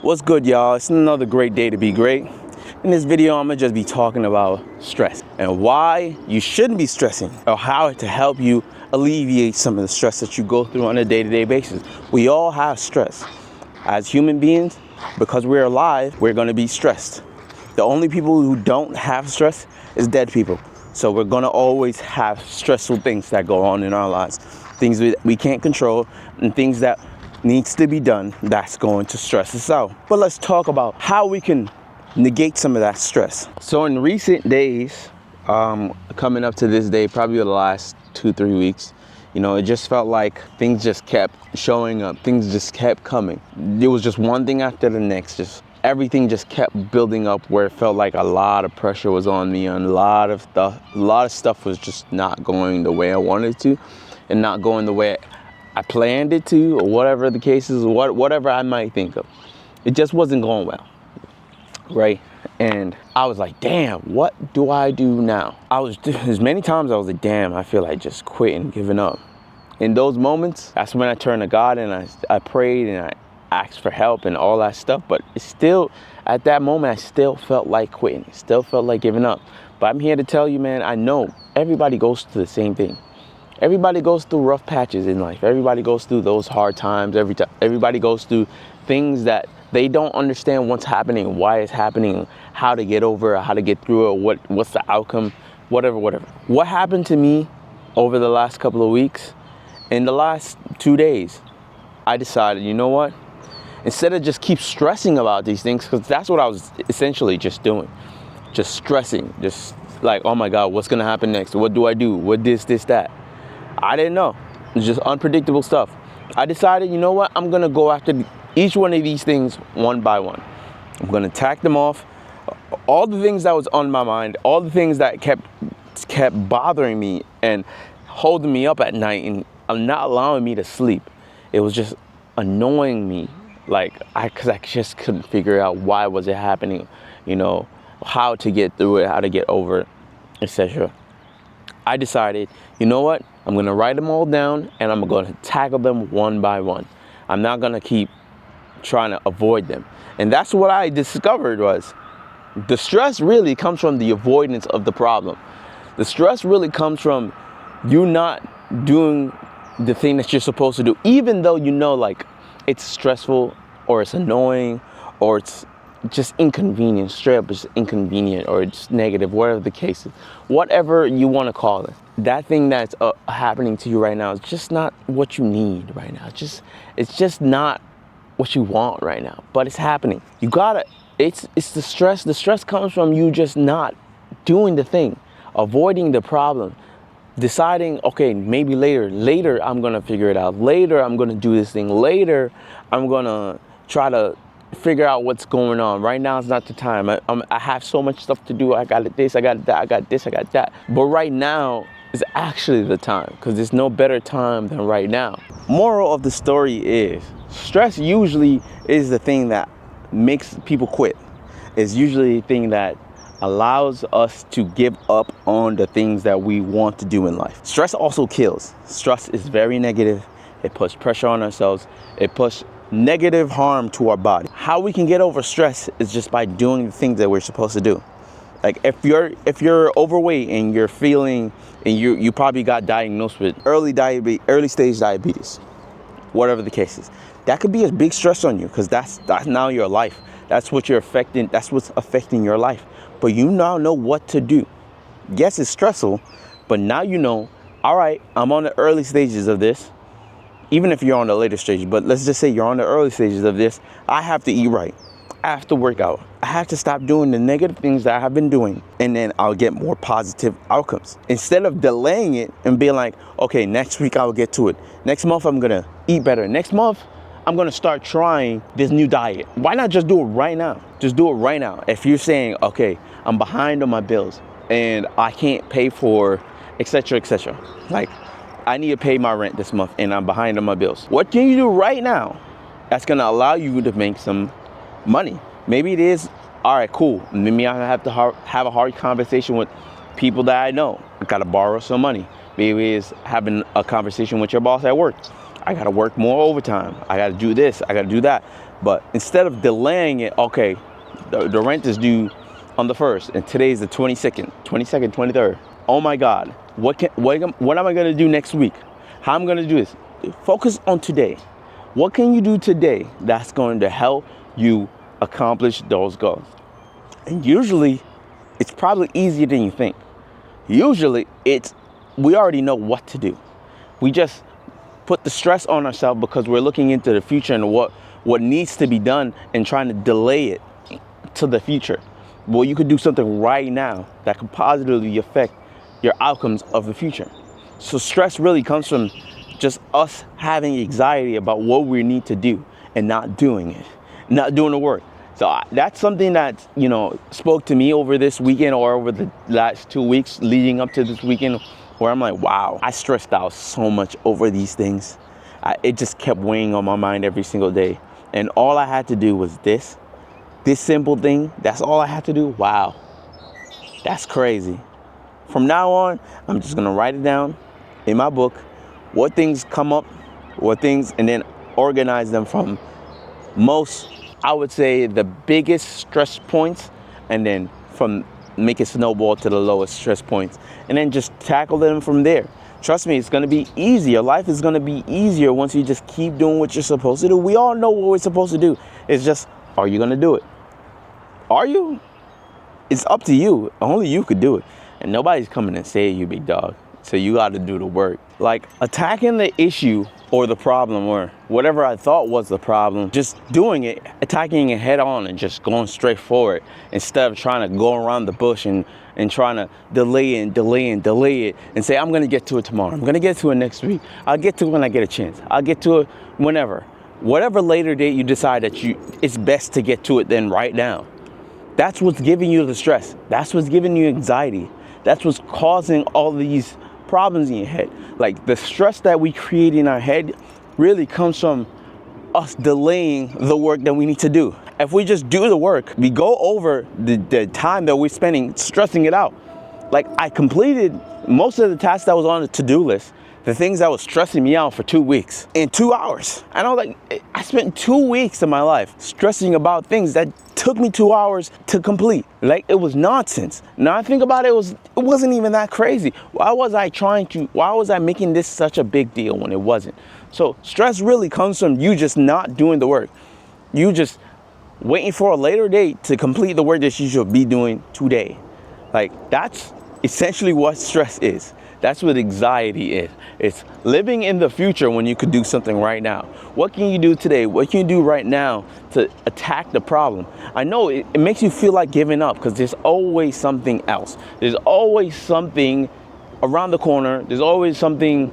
What's good, y'all? It's another great day to be great. In this video, I'm gonna just be talking about stress and why you shouldn't be stressing, or how to help you alleviate some of the stress that you go through on a day-to-day basis. We all have stress. As human beings, because we're alive, we're gonna be stressed. The only people who don't have stress is dead people. So we're gonna always have stressful things that go on in our lives. Things we can't control and things that needs to be done that's going to stress us out. But let's talk about how we can negate some of that stress. So in recent days, coming up to this day, probably the last 2-3 weeks, it just felt like things just kept showing up. Things just kept coming. It was just one thing after the next. Just everything just kept building up, where it felt like a lot of pressure was on me, and a lot of stuff was just not going the way I wanted to, and not going the way I planned it to, or whatever the case is, whatever I might think of. It just wasn't going well, right? And I was like, damn, what do I do now? As many times I was like, damn, I feel like just quitting, giving up. In those moments, that's when I turned to God and I prayed and I asked for help and all that stuff. But it's still, at that moment, I still felt like quitting. Still felt like giving up. But I'm here to tell you, man, I know everybody goes through the same thing. Everybody goes through rough patches in life. Everybody goes through those hard times. Everybody goes through things that they don't understand what's happening, why it's happening, how to get over it, how to get through it, what's the outcome, whatever. What happened to me over the last couple of weeks, in the last 2 days, I decided, you know what? Instead of just keep stressing about these things, because that's what I was essentially just doing, just stressing, just like, oh my God, what's gonna happen next? What do I do? What this, that? I didn't know. It's just unpredictable stuff. I decided, you know what? I'm going to go after each one of these things one by one. I'm going to tack them off. All the things that was on my mind, all the things that kept bothering me and holding me up at night and not allowing me to sleep. It was just annoying me, because I just couldn't figure out why was it happening, how to get through it, how to get over it, etc. I decided, you know what? I'm going to write them all down and I'm going to tackle them one by one. I'm not going to keep trying to avoid them. And that's what I discovered was the stress really comes from the avoidance of the problem. The stress really comes from you not doing the thing that you're supposed to do, even though it's stressful or it's annoying or it's just inconvenient, straight up it's inconvenient or it's negative, whatever the case is, whatever you want to call it. That thing that's happening to you right now is just not what you need right now. It's just not what you want right now, but it's happening. It's the stress. The stress comes from you just not doing the thing, avoiding the problem, deciding, okay, maybe later I'm going to figure it out. Later I'm going to do this thing. Later I'm going to try to figure out what's going on. Right now is not the time. I have so much stuff to do. I got this, I got that, I got this, I got that. But right now is actually the time, because there's no better time than right now. Moral of the story is, stress usually is the thing that makes people quit. It's usually the thing that allows us to give up on the things that we want to do in life. Stress also kills. Stress is very negative. It puts pressure on ourselves. It puts negative harm to our body. How we can get over stress is just by doing the things that we're supposed to do. Like if you're overweight and you're feeling, and you probably got diagnosed with early stage diabetes, whatever the case is, that could be a big stress on you, because that's now your life. That's what's affecting your life. But you now know what to do. Yes, it's stressful, but now you know, all right, I'm on the early stages of this. Even if you're on the later stage, but let's just say you're on the early stages of this, I have to eat right. I have to work out. I have to stop doing the negative things that I have been doing, and then I'll get more positive outcomes. Instead of delaying it and being like, okay, next week I'll get to it. Next month I'm gonna eat better. Next month I'm gonna start trying this new diet. Why not just do it right now? Just do it right now. If you're saying, okay, I'm behind on my bills and I can't pay for etc. I need to pay my rent this month and I'm behind on my bills. What can you do right now that's gonna allow you to make some money? Maybe it is, all right, cool. Maybe I have to have a hard conversation with people that I know. I gotta borrow some money. Maybe it's having a conversation with your boss at work. I gotta work more overtime. I gotta do this, I gotta do that. But instead of delaying it, okay, the rent is due on the 1st, and today's the 22nd, 23rd. Oh my God, what am I gonna do next week? How am I gonna do this? Focus on today. What can you do today that's going to help you accomplish those goals? And usually, it's probably easier than you think. Usually, we already know what to do. We just put the stress on ourselves because we're looking into the future and what needs to be done and trying to delay it to the future. Well, you could do something right now that could positively affect your outcomes of the future. So stress really comes from just us having anxiety about what we need to do and not doing it, not doing the work. So that's something that, spoke to me over this weekend or over the last 2 weeks leading up to this weekend, where I'm like, wow, I stressed out so much over these things. It just kept weighing on my mind every single day. And all I had to do was this simple thing. That's all I had to do. Wow, that's crazy. From now on, I'm just gonna write it down in my book, what things come up, and then organize them from most, I would say, the biggest stress points, and then from make it snowball to the lowest stress points, and then just tackle them from there. Trust me, it's gonna be easier. Life is gonna be easier once you just keep doing what you're supposed to do. We all know what we're supposed to do. It's just, are you gonna do it? Are you? It's up to you. Only you could do it. And nobody's coming and saying you, big dog. So you got to do the work. Like attacking the issue or the problem or whatever I thought was the problem, just doing it, attacking it head on and just going straight forward instead of trying to go around the bush and trying to delay it and say, I'm going to get to it tomorrow. I'm going to get to it next week. I'll get to it when I get a chance. I'll get to it whenever. Whatever later date you decide that it's best to get to it then right now. That's what's giving you the stress. That's what's giving you anxiety. That's what's causing all these problems in your head. Like the stress that we create in our head really comes from us delaying the work that we need to do. If we just do the work, we go over the time that we're spending stressing it out. Like I completed most of the tasks that was on the to-do list, the things that was stressing me out for 2 weeks in 2 hours. And I was like, I spent 2 weeks of my life stressing about things that took me 2 hours to complete. Like it was nonsense. Now I think about it, it wasn't even that crazy. Why was I making this such a big deal when it wasn't? So stress really comes from you just not doing the work. You just waiting for a later date to complete the work that you should be doing today. Like that's essentially what stress is. That's what anxiety is. It's living in the future when you could do something right now. What can you do today? What can you do right now to attack the problem? I know it makes you feel like giving up because there's always something else. There's always something around the corner. There's always something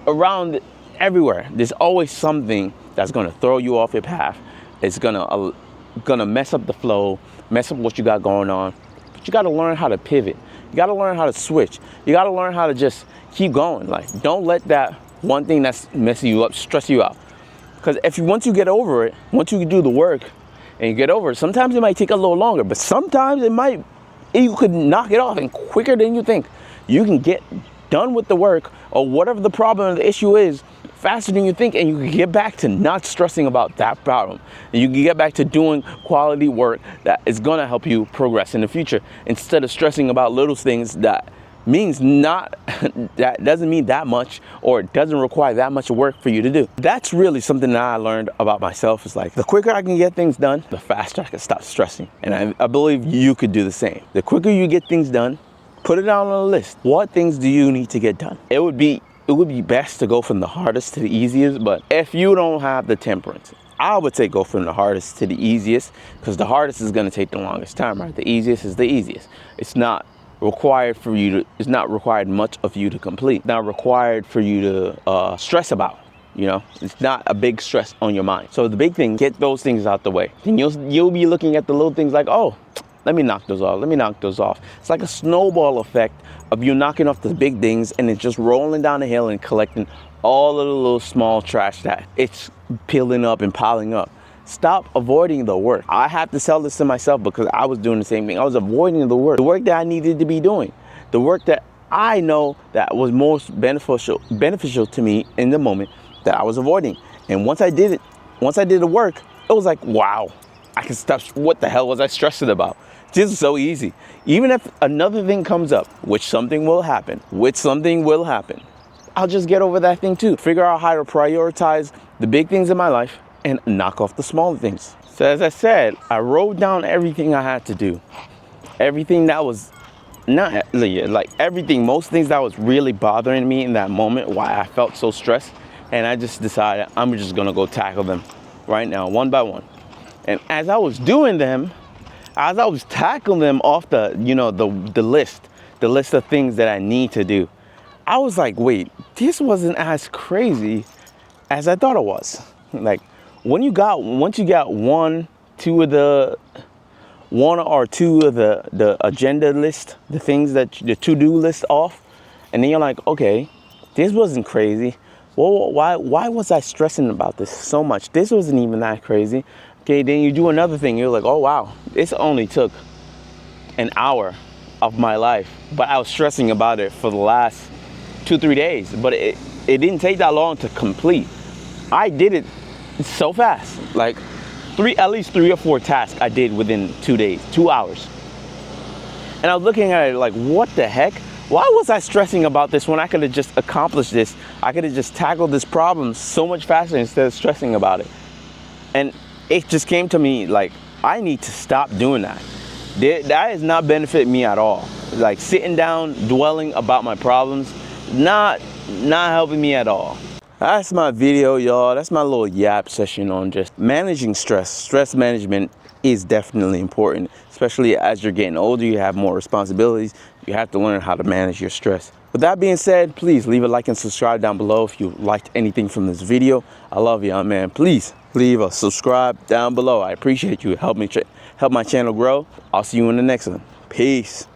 around everywhere. There's always something that's gonna throw you off your path. It's gonna mess up the flow, mess up what you got going on. But you gotta learn how to pivot. You gotta learn how to switch. You gotta learn how to just keep going. Like, don't let that one thing that's messing you up stress you out. Because once you get over it, once you do the work and you get over it, sometimes it might take a little longer, but sometimes you could knock it off and quicker than you think. You can get done with the work or whatever the problem or the issue is faster than you think, and you can get back to not stressing about that problem. And you can get back to doing quality work that is going to help you progress in the future instead of stressing about little things that doesn't mean that much or doesn't require that much work for you to do. That's really something that I learned about myself. Is like the quicker I can get things done, the faster I can stop stressing. And I believe you could do the same. The quicker you get things done, put it down on a list. What things do you need to get done? It would be best to go from the hardest to the easiest, but if you don't have the temperance, I would say go from the hardest to the easiest, because the hardest is going to take the longest time, right? The easiest is the easiest. It's not required much of you to complete. It's not required for you to stress about. It's not a big stress on your mind. So the big thing, get those things out the way. Then you'll be looking at the little things like, oh, let me knock those off. It's like a snowball effect of you knocking off the big things and it's just rolling down the hill and collecting all of the little small trash that it's peeling up and piling up. Stop avoiding the work. I have to tell this to myself because I was doing the same thing. I was avoiding the work that I needed to be doing, the work that I know that was most beneficial to me in the moment that I was avoiding. And once I did the work, It was like, wow, I can stop. What the hell was I stressing about? This is so easy. Even if another thing comes up, which something will happen, I'll just get over that thing too. Figure out how to prioritize the big things in my life and knock off the smaller things. So as I said, I wrote down everything I had to do. Everything that was not like everything, most things that was really bothering me in that moment, why I felt so stressed. And I just decided I'm just gonna go tackle them right now, one by one. And as I was doing them, as I was tackling them off the, the list of things that I need to do, I was like, wait, this wasn't as crazy as I thought it was. Like once you got one or two of the agenda list, the things that the to-do list off, and then you're like, okay, this wasn't crazy. Well, why was I stressing about this so much? This wasn't even that crazy. Okay, then you do another thing. You're like, oh wow, this only took an hour of my life, but I was stressing about it for the last 2-3 days. But it didn't take that long to complete. I did it so fast, like at least 3 or 4 tasks I did within 2 days, 2 hours. And I was looking at it like, what the heck? Why was I stressing about this when I could have just accomplished this? I could have just tackled this problem so much faster instead of stressing about it. And it just came to me like, I need to stop doing that. That has not benefited me at all. Like sitting down, dwelling about my problems, not helping me at all. That's my video, y'all. That's my little yap session on just managing stress. Stress management is definitely important, especially as you're getting older, you have more responsibilities. You have to learn how to manage your stress. With that being said, please leave a like and subscribe down below if you liked anything from this video. I love y'all, man. Please leave a subscribe down below. I appreciate you. Help my channel grow. I'll see you in the next one. Peace.